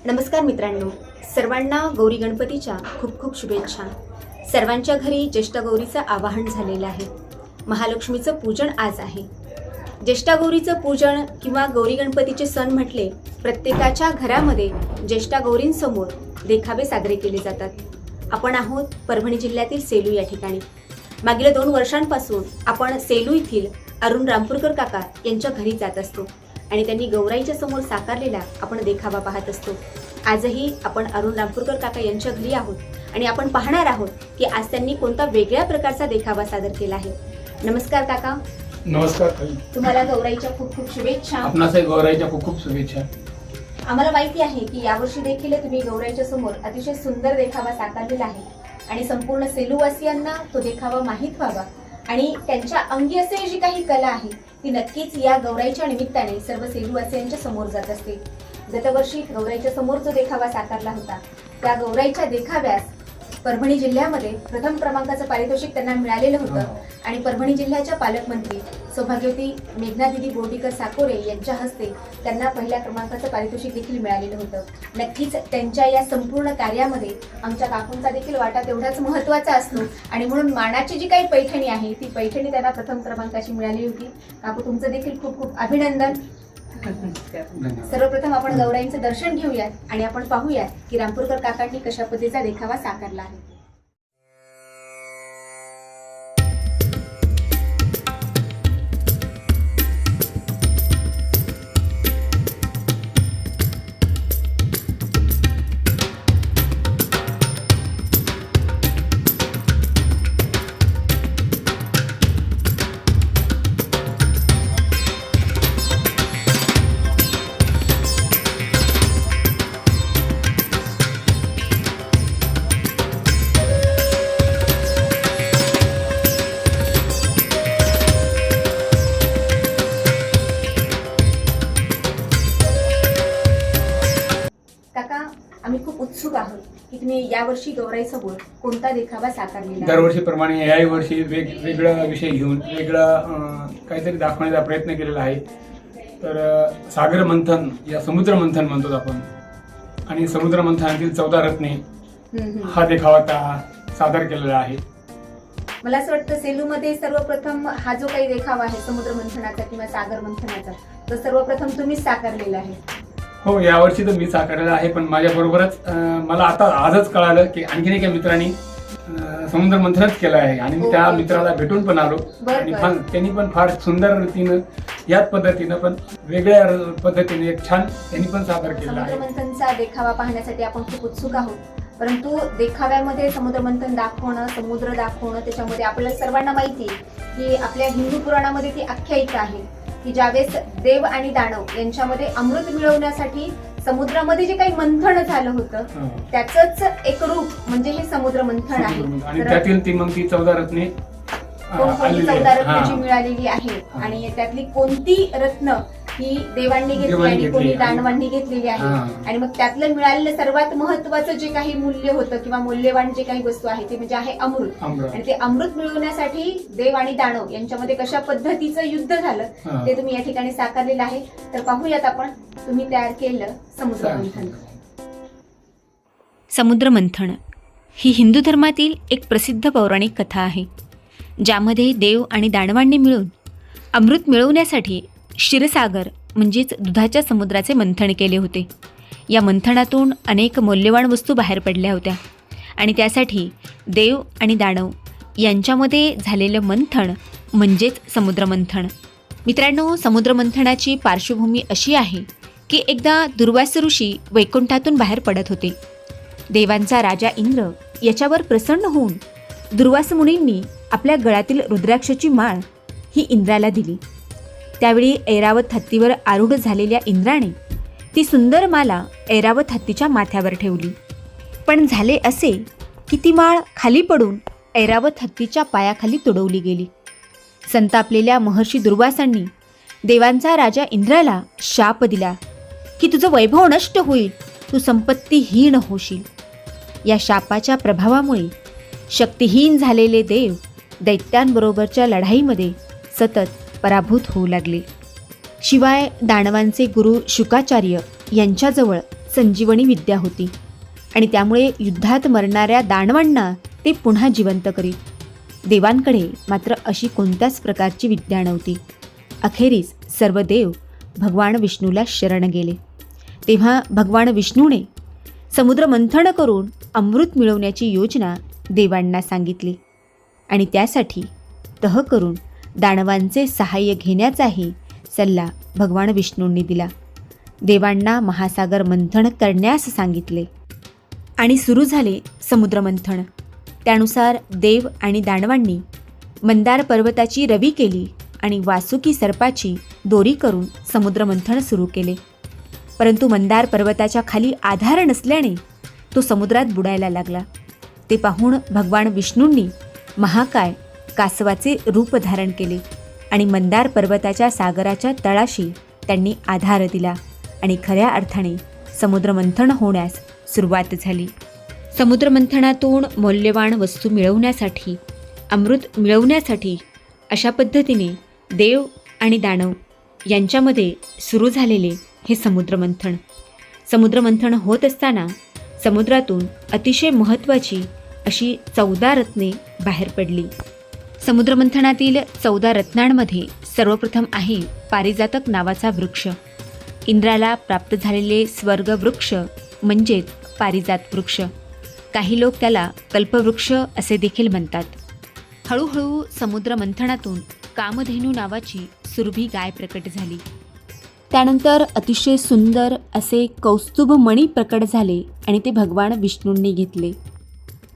नमस्कार मित्रांनो, सर्वांना गौरी गणपतीच्या खूप खूप शुभेच्छा. सर्वांच्या घरी ज्येष्ठ गौरीचं आवाहन झालेलं आहे. महालक्ष्मीचं पूजन आज आहे. ज्येष्ठ गौरीचं पूजन किंवा गौरी गणपतीचे सण म्हटले, प्रत्येकाच्या घरामध्ये ज्येष्ठ गौरींसमोर देखावे साजरे केले जातात. आपण आहोत परभणी जिल्ह्यातील सेलू या ठिकाणी. मागील 2 वर्षांपासून आपण सेलू येथील अरुण रामपूरकर काका यांच्या घरी जात असतो आणि त्यांनी गौराईच्या समोर साकारलेला आपण देखावा पाहत असतो. आजही आपण अरुण रामपूरकर काका यांच्या घरी आहोत आणि आपण पाहणार आहोत की आज त्यांनी कोणता वेगळ्या प्रकारचा देखावा सादर केला आहे. नमस्कार काका. नमस्कार. तुम्हाला गौराईच्या खूप खूप शुभेच्छा. आपणासही गौराईच्या खूप खूप शुभेच्छा. आम्हाला माहिती आहे की यावर्षी देखील तुम्ही गौराईच्या समोर अतिशय सुंदर देखावा साकारलेला आहे आणि संपूर्ण सेलूवासियांना तो देखावा माहीत व्हावा आणि त्यांच्या अंगी असे जी काही कला आहे ती नक्कीच या गौराईच्या निमित्ताने सर्व सेलूवासियांच्या समोर जात असते. गतवर्षी गौराईच्या समोर जो देखावा साकारला होता त्या गौराईच्या देखाव्यास परभणी जिल्ह्यामध्ये प्रथम क्रमांकाचं पारितोषिक त्यांना मिळालेलं होतं आणि परभणी जिल्ह्याच्या पालकमंत्री सौभाग्यवती मेघना दिदी बोर्डीकर साकोरे यांच्या हस्ते त्यांना पहिल्या क्रमांकाचं पारितोषिक देखील मिळालेलं होतं. नक्कीच त्यांच्या या संपूर्ण कार्यामध्ये आमच्या काकूंचा देखील वाटा तेवढाच महत्त्वाचा असतो आणि म्हणून मानाची जी काही पैठणी आहे ती पैठणी त्यांना प्रथम क्रमांकाची मिळाली होती. काकू, तुमचं देखील खूप खूप अभिनंदन. सर्वप्रथम आपण गौराईंचं दर्शन घेऊयात आणि आपण पाहूयात की रामपूरकर काकांनी कशा पद्धतीचा देखावा साकारला आहे. आम्ही खूप उत्सुक आहोत की तुम्ही यावर्षी गौराईसमोर कोणता देखावा साकारलेला आहे. दरवर्षीप्रमाणे याही वर्षी वेगवेगळा विषय घेऊन वेगळा काहीतरी दाखवण्याचा प्रयत्न केलेला आहे. तर सागर मंथन या समुद्र मंथन म्हणतो आपण आणि समुद्र मंथनातील 14 रत्ने हा देखावा सादर केलेला आहे. मला असं वाटतं सेलूमध्ये सर्वप्रथम हा जो काही देखावा आहे समुद्र मंथनाचा किंवा सागर मंथनाचा तो सर्वप्रथम तुम्हीच साकारलेला आहे. हो, यावर्षी तर मी साकारलेला आहे, पण माझ्याबरोबरच मला आता आजच कळालं की आणखीन एका मित्रांनी समुद्र मंथनच केलं आहे आणि मी त्या मित्राला भेटून पण आलो आणि त्यांनी पण फार सुंदर रीतीनं याच पद्धतीनं पण वेगळ्या पद्धतीने एक छान त्यांनी पण सादर केलं आहे. समुद्र मंथनचा देखावा पाहण्यासाठी आपण खूप उत्सुक आहोत. परंतु देखाव्यामध्ये समुद्र मंथन दाखवणं, समुद्र दाखवणं, त्याच्यामध्ये आपल्याला सर्वांना माहिती आहे की आपल्या हिंदू पुराणामध्ये ती आख्यायिका आहे की ज्यावेळेस देव आणि दानव यांच्यामध्ये अमृत मिळवण्यासाठी समुद्रामध्ये जे काही मंथन झालं होतं त्याचंच एक रूप म्हणजे हे समुद्र मंथन आहे आणि त्यातील ती मग ती 14 रत्ने 14 रत्न जी मिळालेली आहे आणि त्यातली कोणती रत्न ही देवांनी घेतली आणि कोणी दानवांनी घेतलेली आहे आणि मग त्यातलं मिळालेलं सर्वात महत्वाचं जे काही मूल्य होतं किंवा मूल्यवान जे काही वस्तू आहे ते म्हणजे आहे अमृत. आणि ते अमृत मिळवण्यासाठी देव आणि दानव यांच्यामध्ये कशा पद्धतीचं युद्ध झालं ते तुम्ही या ठिकाणी साकारलेलं आहे. तर पाहूयात आपण तुम्ही तयार केलेलं समुद्र मंथन. समुद्र मंथन ही हिंदू धर्मातील एक प्रसिद्ध पौराणिक कथा आहे ज्यामध्ये देव आणि दानवांनी मिळून अमृत मिळवण्यासाठी क्षीरसागर म्हणजेच दुधाच्या समुद्राचे मंथन केले होते. या मंथनातून अनेक मौल्यवान वस्तू बाहेर पडल्या होत्या आणि त्यासाठी देव आणि दानव यांच्यामध्ये झालेलं मंथन म्हणजेच समुद्रमंथन. मित्रांनो, समुद्रमंथनाची पार्श्वभूमी अशी आहे की एकदा दुर्वास ऋषी वैकुंठातून बाहेर पडत होते. देवांचा राजा इंद्र याच्यावर प्रसन्न होऊन दुर्वास मुनींनी आपल्या गळ्यातील रुद्राक्षाची माळ ही इंद्राला दिली. त्यावेळी ऐरावत हत्तीवर आरूढ झालेल्या इंद्राने ती सुंदर माला ऐरावत हत्तीच्या माथ्यावर ठेवली. पण झाले असे की ती माळ खाली पडून ऐरावत हत्तीच्या पायाखाली तुडवली गेली. संतापलेल्या महर्षी दुर्वासांनी देवांचा राजा इंद्राला शाप दिला की तुझं वैभव नष्ट होईल, तू संपत्तीहीन होशील. या शापाच्या प्रभावामुळे शक्तिहीन झालेले देव दैत्यांबरोबरच्या लढाईमध्ये सतत पराभूत होऊ लागले. शिवाय दानवांचे गुरु शुकाचार्य यांच्याजवळ संजीवनी विद्या होती आणि त्यामुळे युद्धात मरणाऱ्या दानवांना ते पुन्हा जिवंत करीत। देवांकडे मात्र अशी कोणत्याच प्रकारची विद्या नव्हती। अखेरीस सर्व देव भगवान विष्णूला शरण गेले। तेव्हा भगवान विष्णूने समुद्र मंथन करून अमृत मिळवण्याची योजना देवांना सांगितली आणि त्यासाठी तह करून दानवांचे सहाय्य घेण्याचाही सल्ला भगवान विष्णूंनी दिला। देवांना महासागर मंथन करण्यास सांगितले आणि सुरू झाले समुद्र मंथन। त्यानुसार देव आणि दानवांनी मंदार पर्वताची रवी केली आणि वासुकी सर्पाची दोरी करून समुद्र मंथन सुरू केले। परंतु मंदार पर्वताच्या खाली आधार नसल्याने तो समुद्रात बुडायला लागला। ते पाहून भगवान विष्णूंनी महाकाय कासवाचे रूप धारण केले आणि मंदार पर्वताच्या सागराच्या तळाशी त्यांनी आधार दिला आणि खऱ्या अर्थाने समुद्रमंथन होण्यास सुरुवात झाली। समुद्रमंथनातून मौल्यवान वस्तू मिळवण्यासाठी, अमृत मिळवण्यासाठी अशा पद्धतीने देव आणि दानव यांच्यामध्ये सुरू झालेले हे समुद्रमंथन। समुद्रमंथन होत असताना समुद्रातून अतिशय महत्त्वाची अशी 14 रत्ने बाहेर पडली। समुद्रमंथनातील 14 रत्नांमध्ये सर्वप्रथम आहे पारिजातक नावाचा वृक्ष। इंद्राला प्राप्त झालेले स्वर्ग वृक्ष म्हणजेच पारिजात वृक्ष। काही लोक त्याला कल्पवृक्ष असे देखील म्हणतात। हळूहळू समुद्रमंथनातून कामधेनू नावाची सुरभी गाय प्रकट झाली। त्यानंतर अतिशय सुंदर असे कौस्तुभ मणी प्रकट झाले आणि ते भगवान विष्णूंनी घेतले।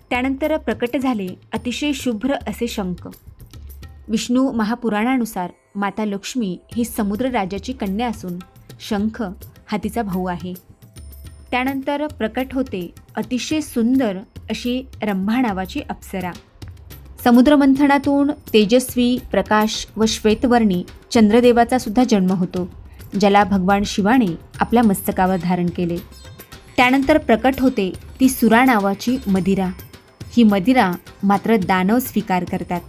त्यानंतर प्रकट झाले अतिशय शुभ्र असे शंख। विष्णू महापुराणानुसार माता लक्ष्मी ही समुद्र राजाची कन्या असून शंख हा तिचा भाऊ आहे। त्यानंतर प्रकट होते अतिशय सुंदर अशी रंभा नावाची अप्सरा। समुद्रमंथनातून तेजस्वी प्रकाश व श्वेतवर्णी चंद्रदेवाचा सुद्धा जन्म होतो, ज्याला भगवान शिवाने आपल्या मस्तकावर धारण केले। त्यानंतर प्रकट होते ती सुरा नावाची मदिरा। ही मदिरा मात्र दानव स्वीकार करतात।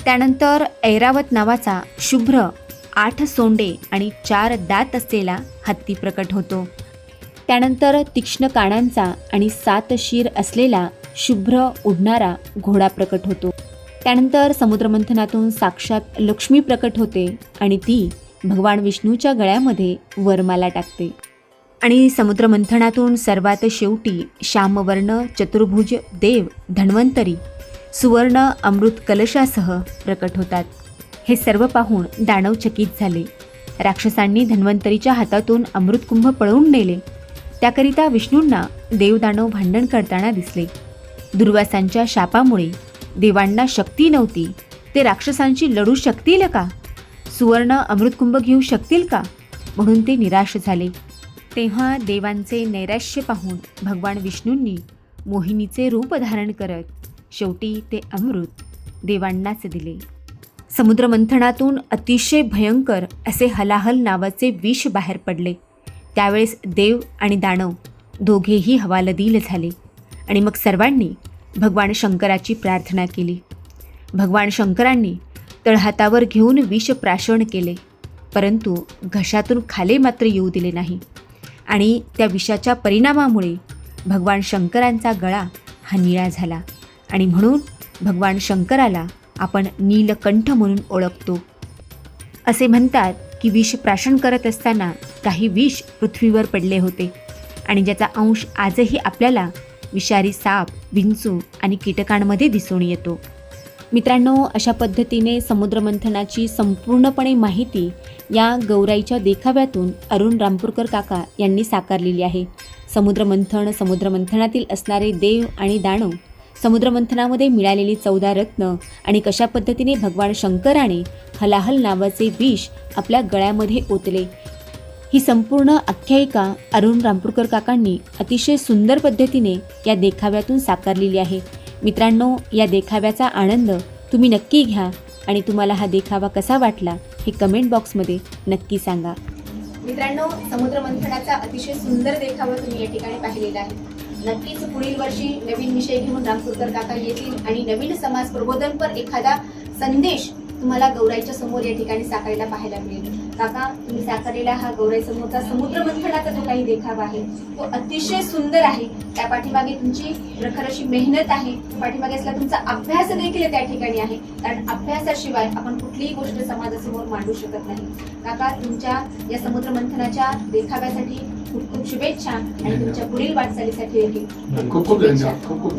त्यानंतर ऐरावत नावाचा शुभ्र 8 सोंडे आणि 4 दात असलेला हत्ती प्रकट होतो। त्यानंतर तीक्ष्ण कानांचा आणि 7 शीर असलेला शुभ्र उडणारा घोडा प्रकट होतो। त्यानंतर समुद्रमंथनातून साक्षात लक्ष्मी प्रकट होते आणि ती भगवान विष्णूच्या गळ्यामध्ये वरमाला टाकते। आणि समुद्रमंथनातून सर्वात शेवटी श्यामवर्ण चतुर्भुज देव धन्वंतरी सुवर्ण अमृत कलशासह प्रकट होतात। हे सर्व पाहून दानव चकित झाले। राक्षसांनी धन्वंतरीच्या हातातून अमृतकुंभ पळवून नेले। त्याकरिता विष्णूंना देवदानव भांडण करताना दिसले। दुर्वासांच्या शापामुळे देवांना शक्ती नव्हती, ते राक्षसांशी लढू शकतील का, सुवर्ण अमृतकुंभ घेऊ शकतील का, म्हणून ते निराश झाले। तेव्हा देवांचे नैराश्य पाहून भगवान विष्णूंनी मोहिनीचे रूप धारण करत शेवटी ते अमृत देवांनाच दिले। समुद्रमंथनातून अतिशय भयंकर असे हलाहल नावाचे विष बाहेर पडले। त्यावेळेस देव आणि दानव दोघेही हवालदिल झाले आणि मग सर्वांनी भगवान शंकराची प्रार्थना केली। भगवान शंकरांनी तळहातावर घेऊन विष प्राशन केले, परंतु घशातून खाले मात्र येऊ दिले नाही आणि त्या विषाच्या परिणामामुळे भगवान शंकरांचा गळा हा निळा झाला आणि म्हणून भगवान शंकराला आपण नीलकंठ म्हणून ओळखतो। असे म्हणतात की विष प्राशन करत असताना काही विष पृथ्वीवर पडले होते आणि ज्याचा अंश आजही आपल्याला विषारी साप, विंचू आणि कीटकांमध्ये दिसून येतो। मित्रांनो, अशा पद्धतीने समुद्रमंथनाची संपूर्णपणे माहिती या गौराईच्या देखाव्यातून अरुण रामपूरकर काका यांनी साकारलेली आहे। समुद्रमंथनातील असणारे देव आणि दानव, समुद्रमंथनामध्ये मिळालेली 14 रत्न आणि कशा पद्धतीने भगवान शंकराने हलाहल नावाचे विष आपल्या गळ्यामध्ये ओतले, ही संपूर्ण आख्यायिका अरुण रामपूरकर काकांनी अतिशय सुंदर पद्धतीने या देखाव्यातून साकारलेली आहे। मित्रांनो, या देखाव्याचा आनंद तुम्ही नक्की घ्या आणि तुम्हाला हा देखावा कसा वाटला हे कमेंट बॉक्समध्ये नक्की सांगा। मित्रांनो, समुद्रमंथनाचा अतिशय सुंदर देखावा तुम्ही या ठिकाणी पाहिलेला आहे। नक्कीच पुढील वर्षी नवीन विषय घेऊन रामपूरकर काका येतील आणि नवीन समाज प्रबोधनपर एखादा संदेश तुम्हाला गौराईच्या समोर या ठिकाणी साकारायला पाहायला मिळेल। काका, तुम्ही साकारलेला हा गौराई समोरचा समुद्र मंथनाचा जो काही देखावा आहे तो अतिशय सुंदर आहे. त्या पाठीमागे तुमची प्रखर अशी मेहनत आहे, पाठीमागे असला तुमचा अभ्यास देखील त्या ठिकाणी आहे. कारण अभ्यासाशिवाय आपण कुठलीही गोष्ट समाजासमोर मांडू शकत नाही. काका, तुमच्या या समुद्र मंथनाच्या देखाव्यासाठी खूप खूप शुभेच्छा आणि तुमच्या पुढील वाटचालीसाठी देखील खूप खूप धन्यवाद. खूप खूप